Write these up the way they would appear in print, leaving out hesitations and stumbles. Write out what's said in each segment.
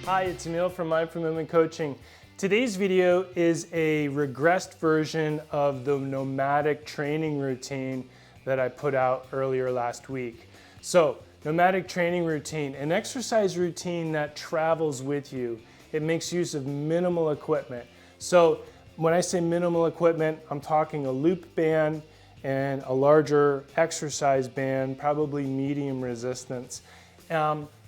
Hi, it's Emil from Mindful Movement Coaching. Today's video is a regressed version of the nomadic training routine that I put out earlier last week. So, nomadic training routine, an exercise routine that travels with you. It makes use of minimal equipment. So, when I say minimal equipment, I'm talking a loop band and a larger exercise band, probably medium resistance.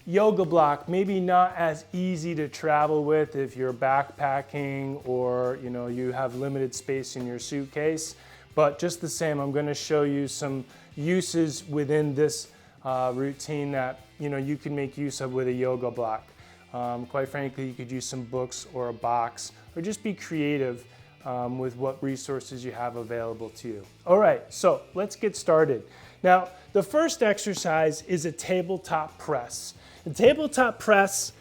Yoga block, maybe not as easy to travel with if you're backpacking or you have limited space in your suitcase. But just the same, I'm going to show you some uses within this routine that you can make use of with a yoga block. Quite frankly, you could use some books or a box, or just be creative with what resources you have available to you. All right, so let's get started. Now, the first exercise is a tabletop press. The tabletop press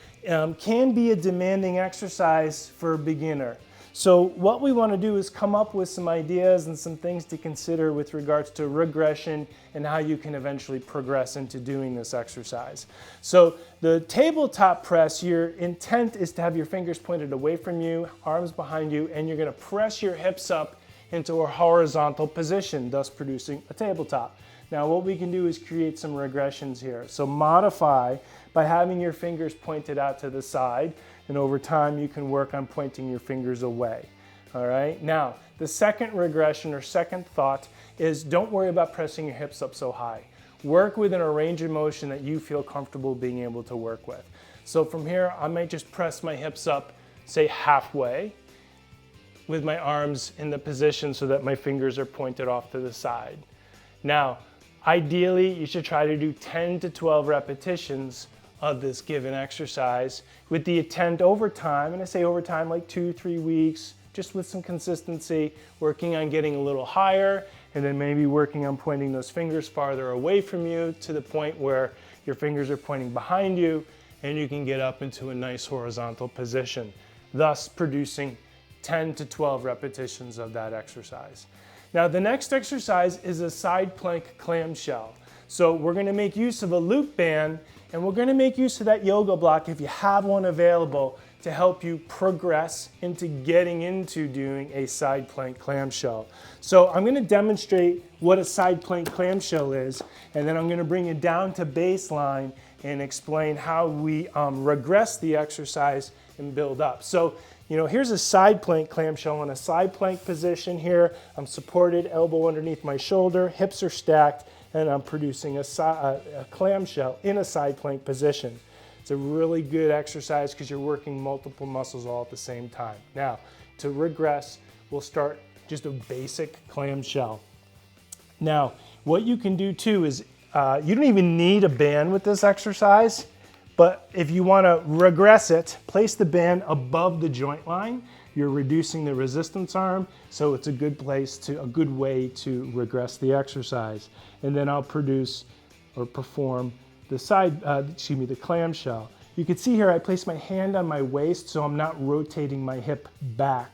can be a demanding exercise for a beginner. So what we want to do is come up with some ideas and some things to consider with regards to regression and how you can eventually progress into doing this exercise. So the tabletop press, your intent is to have your fingers pointed away from you, arms behind you, and you're going to press your hips up into a horizontal position, thus producing a tabletop. Now what we can do is create some regressions here. So modify by having your fingers pointed out to the side, and over time you can work on pointing your fingers away. All right, now the second regression or second thought is don't worry about pressing your hips up so high. Work within a range of motion that you feel comfortable being able to work with. So from here I might just press my hips up, say halfway, with my arms in the position so that my fingers are pointed off to the side. Now, ideally, you should try to do 10 to 12 repetitions of this given exercise with the intent over time, and I say over time like 2-3 weeks, just with some consistency, working on getting a little higher, and then maybe working on pointing those fingers farther away from you to the point where your fingers are pointing behind you and you can get up into a nice horizontal position, thus producing 10 to 12 repetitions of that exercise. Now the next exercise is a side plank clamshell. So we're going to make use of a loop band, and we're going to make use of that yoga block if you have one available to help you progress into getting into doing a side plank clamshell. So I'm going to demonstrate what a side plank clamshell is, and then I'm going to bring it down to baseline and explain how we regress the exercise and build up. So here's a side plank clamshell in a side plank position here. I'm supported, elbow underneath my shoulder, hips are stacked, and I'm producing a clamshell in a side plank position. It's a really good exercise because you're working multiple muscles all at the same time. Now, to regress, we'll start just a basic clamshell. Now, what you can do too is you don't even need a band with this exercise. But if you want to regress it, place the band above the joint line. You're reducing the resistance arm, so it's a good way to regress the exercise. And then I'll produce or perform the clamshell. You can see here I place my hand on my waist, so I'm not rotating my hip back.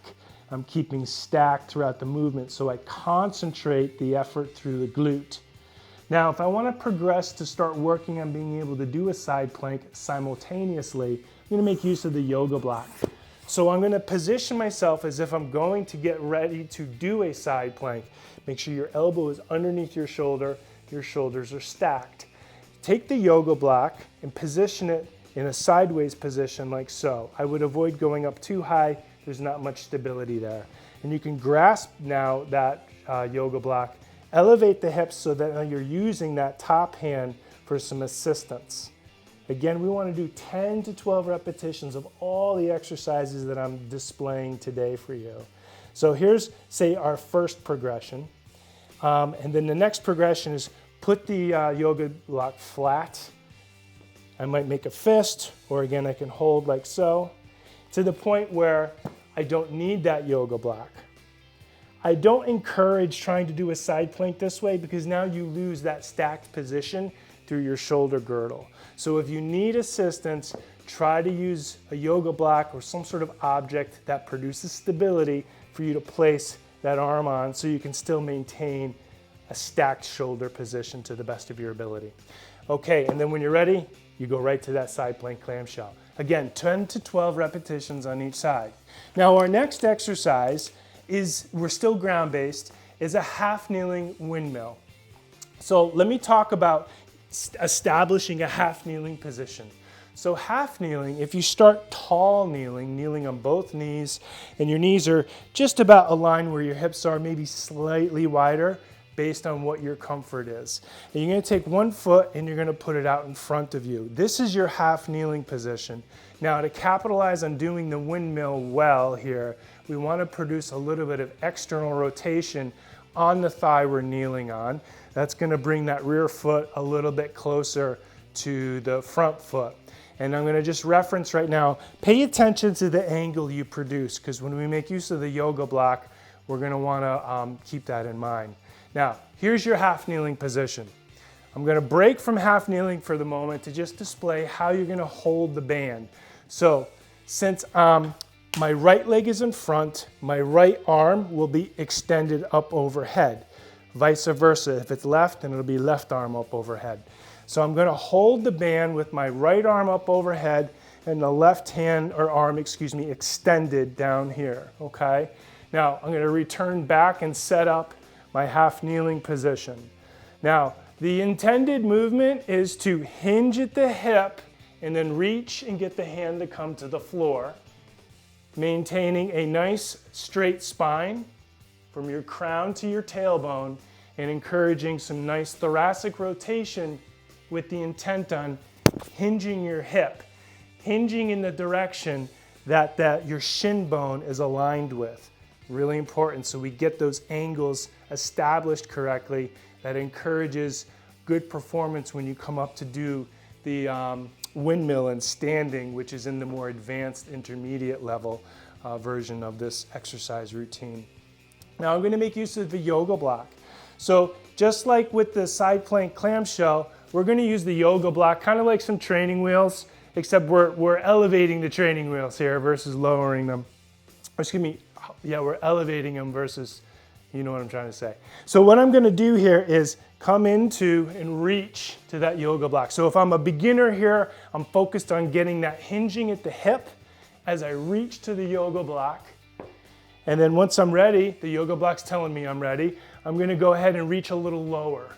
I'm keeping stacked throughout the movement, so I concentrate the effort through the glute. Now, if I want to progress to start working on being able to do a side plank simultaneously, I'm going to make use of the yoga block. So I'm going to position myself as if I'm going to get ready to do a side plank. Make sure your elbow is underneath your shoulders are stacked. Take the yoga block and position it in a sideways position like so. I would avoid going up too high, there's not much stability there. And you can grasp now that yoga block. Elevate the hips so that now you're using that top hand for some assistance. Again, we want to do 10 to 12 repetitions of all the exercises that I'm displaying today for you. So here's, say, our first progression. And then the next progression is put the yoga block flat. I might make a fist, or again, I can hold like so, to the point where I don't need that yoga block. I don't encourage trying to do a side plank this way because now you lose that stacked position through your shoulder girdle. So if you need assistance, try to use a yoga block or some sort of object that produces stability for you to place that arm on so you can still maintain a stacked shoulder position to the best of your ability. Okay, and then when you're ready, you go right to that side plank clamshell. Again, 10 to 12 repetitions on each side. Now our next exercise is, we're still ground-based, is a half kneeling windmill. So let me talk about establishing a half kneeling position. So half kneeling, if you start tall kneeling, kneeling on both knees, and your knees are just about aligned where your hips are, maybe slightly wider, based on what your comfort is. And you're going to take one foot and you're going to put it out in front of you. This is your half kneeling position. Now to capitalize on doing the windmill well here, we want to produce a little bit of external rotation on the thigh we're kneeling on. That's going to bring that rear foot a little bit closer to the front foot. And I'm going to just reference right now, pay attention to the angle you produce, because when we make use of the yoga block, we're going to want to keep that in mind. Now, here's your half kneeling position. I'm going to break from half kneeling for the moment to just display how you're going to hold the band. So, since my right leg is in front, my right arm will be extended up overhead. Vice versa, if it's left, then it'll be left arm up overhead. So I'm going to hold the band with my right arm up overhead and the left hand or arm, extended down here, okay? Now I'm going to return back and set up my half kneeling position. Now the intended movement is to hinge at the hip and then reach and get the hand to come to the floor, maintaining a nice straight spine from your crown to your tailbone and encouraging some nice thoracic rotation with the intent on hinging your hip, hinging in the direction that your shin bone is aligned with. Really important, so we get those angles established correctly. That encourages good performance when you come up to do the windmill and standing, which is in the more advanced intermediate level version of this exercise routine. Now I'm going to make use of the yoga block. So just like with the side plank clamshell, we're going to use the yoga block kind of like some training wheels, except we're elevating the training wheels here versus lowering them. We're elevating them versus, you know what I'm trying to say. So what I'm going to do here is come into and reach to that yoga block. So if I'm a beginner here, I'm focused on getting that hinging at the hip as I reach to the yoga block. And then once I'm ready, the yoga block's telling me I'm ready, I'm going to go ahead and reach a little lower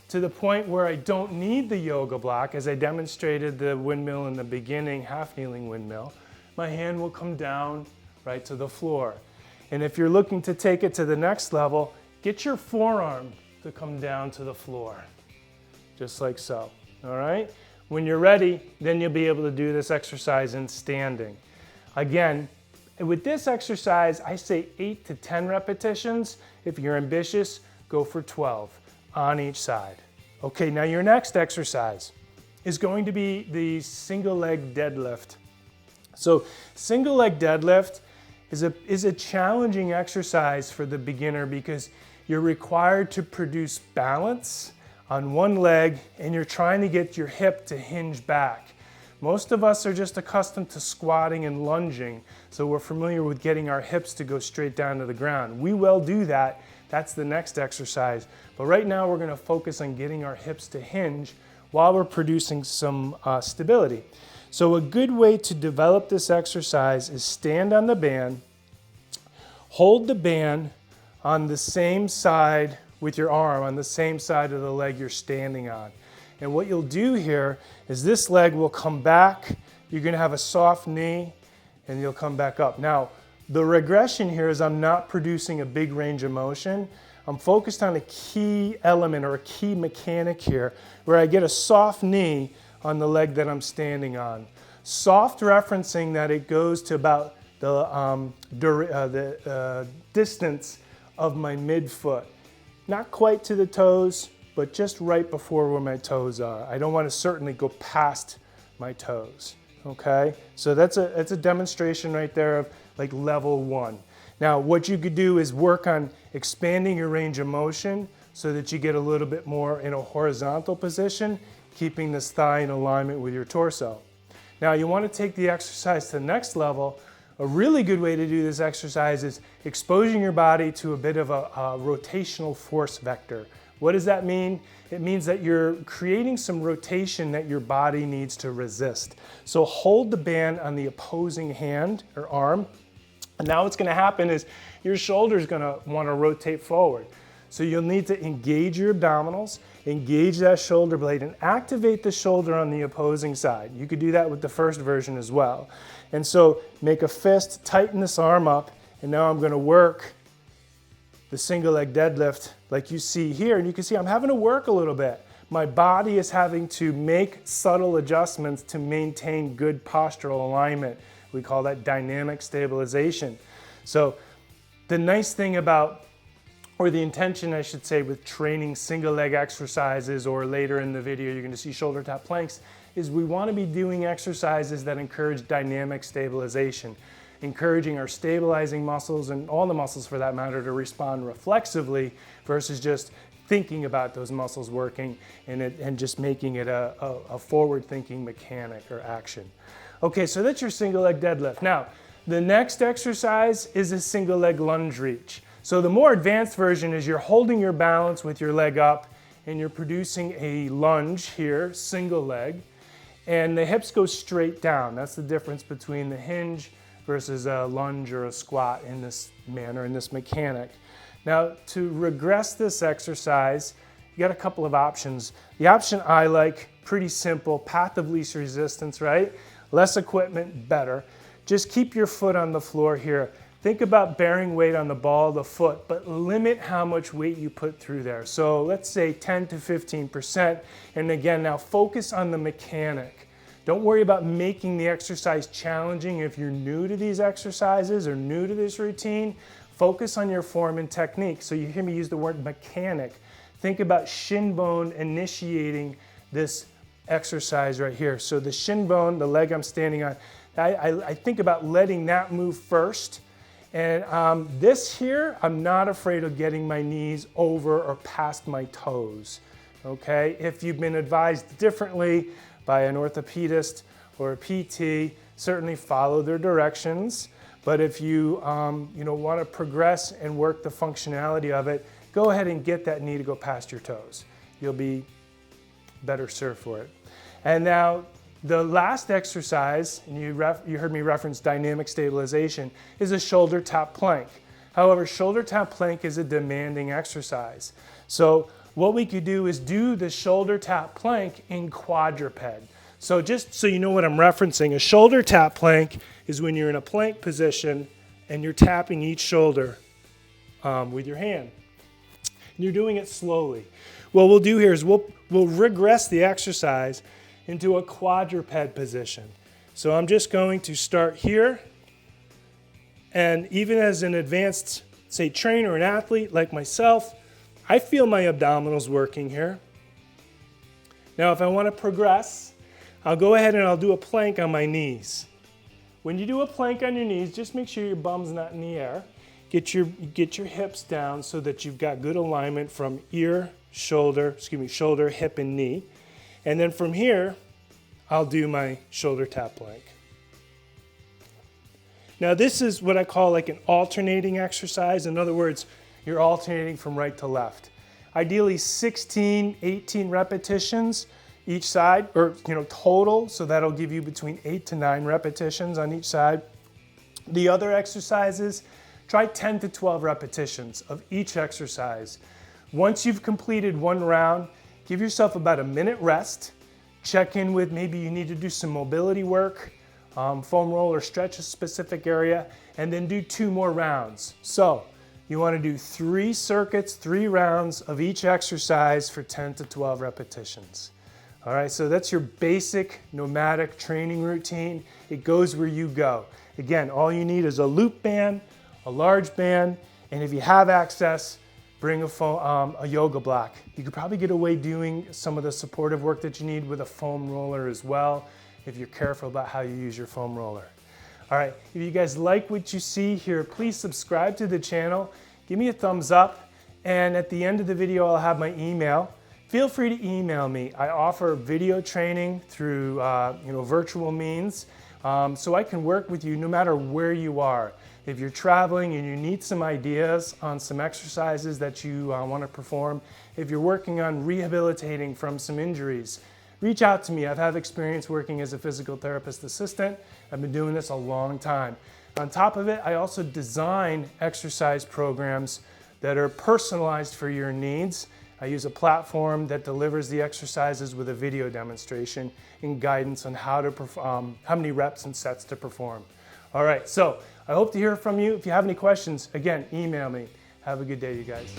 to the point where I don't need the yoga block, as I demonstrated the windmill in the beginning, half kneeling windmill. My hand will come down right to the floor. And if you're looking to take it to the next level, get your forearm to come down to the floor, just like so, all right? When you're ready, then you'll be able to do this exercise in standing. Again, with this exercise, I say 8 to 10 repetitions. If you're ambitious, go for 12 on each side. Okay, now your next exercise is going to be the single leg deadlift. So single leg deadlift is a challenging exercise for the beginner because you're required to produce balance on one leg and you're trying to get your hip to hinge back. Most of us are just accustomed to squatting and lunging, so we're familiar with getting our hips to go straight down to the ground. We will do that. That's the next exercise. But right now we're going to focus on getting our hips to hinge while we're producing some stability. So a good way to develop this exercise is stand on the band, hold the band on the same side with your arm, on the same side of the leg you're standing on. And what you'll do here is this leg will come back, you're going to have a soft knee, and you'll come back up. Now, the regression here is I'm not producing a big range of motion. I'm focused on a key element or a key mechanic here where I get a soft knee on the leg that I'm standing on. Soft referencing that it goes to about the distance of my midfoot. Not quite to the toes, but just right before where my toes are. I don't want to certainly go past my toes, okay? So that's a demonstration right there of like level 1. Now what you could do is work on expanding your range of motion so that you get a little bit more in a horizontal position, keeping this thigh in alignment with your torso. Now you want to take the exercise to the next level A really good way to do this exercise is exposing your body to a bit of a rotational force vector. What does that mean? It means that you're creating some rotation that your body needs to resist. So hold the band on the opposing hand or arm, and now what's going to happen is your shoulder is going to want to rotate forward. So you'll need to engage your abdominals, engage that shoulder blade, and activate the shoulder on the opposing side. You could do that with the first version as well. And so make a fist, tighten this arm up, and now I'm going to work the single leg deadlift like you see here. And you can see I'm having to work a little bit. My body is having to make subtle adjustments to maintain good postural alignment. We call that dynamic stabilization. So the nice thing about, or the intention I should say, with training single leg exercises, or later in the video you're going to see shoulder tap planks, is we want to be doing exercises that encourage dynamic stabilization, encouraging our stabilizing muscles, and all the muscles for that matter, to respond reflexively versus just thinking about those muscles working and just making it a forward-thinking mechanic or action. Okay, so that's your single leg deadlift. Now, the next exercise is a single leg lunge reach. So the more advanced version is you're holding your balance with your leg up and you're producing a lunge here, single leg, and the hips go straight down. That's the difference between the hinge versus a lunge or a squat in this manner, in this mechanic. Now, to regress this exercise, you got a couple of options. The option I like, pretty simple, path of least resistance, right? Less equipment, better. Just keep your foot on the floor here. Think about bearing weight on the ball of the foot, but limit how much weight you put through there. So let's say 10 to 15%. And again, now focus on the mechanic. Don't worry about making the exercise challenging. If you're new to these exercises or new to this routine, focus on your form and technique. So you hear me use the word mechanic. Think about shin bone initiating this exercise right here. So the shin bone, the leg I'm standing on, I think about letting that move first. And this here, I'm not afraid of getting my knees over or past my toes, okay? If you've been advised differently by an orthopedist or a PT, certainly follow their directions. But if you want to progress and work the functionality of it, go ahead and get that knee to go past your toes. You'll be better served for it. And now, the last exercise, and you heard me reference dynamic stabilization, is a shoulder tap plank. However, shoulder tap plank is a demanding exercise. So what we could do is do the shoulder tap plank in quadruped. So just so you know what I'm referencing, a shoulder tap plank is when you're in a plank position and you're tapping each shoulder with your hand. And you're doing it slowly. What we'll do here is we'll regress the exercise into a quadruped position. So I'm just going to start here, and even as an advanced, say, trainer or an athlete like myself, I feel my abdominals working here. Now if I want to progress, I'll go ahead and I'll do a plank on my knees. When you do a plank on your knees, just make sure your bum's not in the air. Get your hips down so that you've got good alignment from shoulder, hip, and knee. And then from here, I'll do my shoulder tap plank. Now this is what I call like an alternating exercise. In other words, you're alternating from right to left. Ideally 16, 18 repetitions each side, or total, so that'll give you between 8 to 9 repetitions on each side. The other exercises, try 10 to 12 repetitions of each exercise. Once you've completed one round, give yourself about a minute rest. Check in with maybe you need to do some mobility work, foam roll or stretch a specific area, and then do 2 more rounds. So you want to do 3 circuits, 3 rounds of each exercise for 10 to 12 repetitions. All right, so that's your basic nomadic training routine. It goes where you go. Again, all you need is a loop band, a large band, and if you have access, bring a yoga block. You could probably get away doing some of the supportive work that you need with a foam roller as well, if you're careful about how you use your foam roller. All right, if you guys like what you see here, please subscribe to the channel, give me a thumbs up, and at the end of the video, I'll have my email. Feel free to email me. I offer video training through virtual means, so I can work with you no matter where you are. If you're traveling and you need some ideas on some exercises that you want to perform, if you're working on rehabilitating from some injuries, reach out to me. I've had experience working as a physical therapist assistant. I've been doing this a long time. On top of it, I also design exercise programs that are personalized for your needs. I use a platform that delivers the exercises with a video demonstration and guidance on how many reps and sets to perform. All right, so I hope to hear from you. If you have any questions, again, email me. Have a good day, you guys.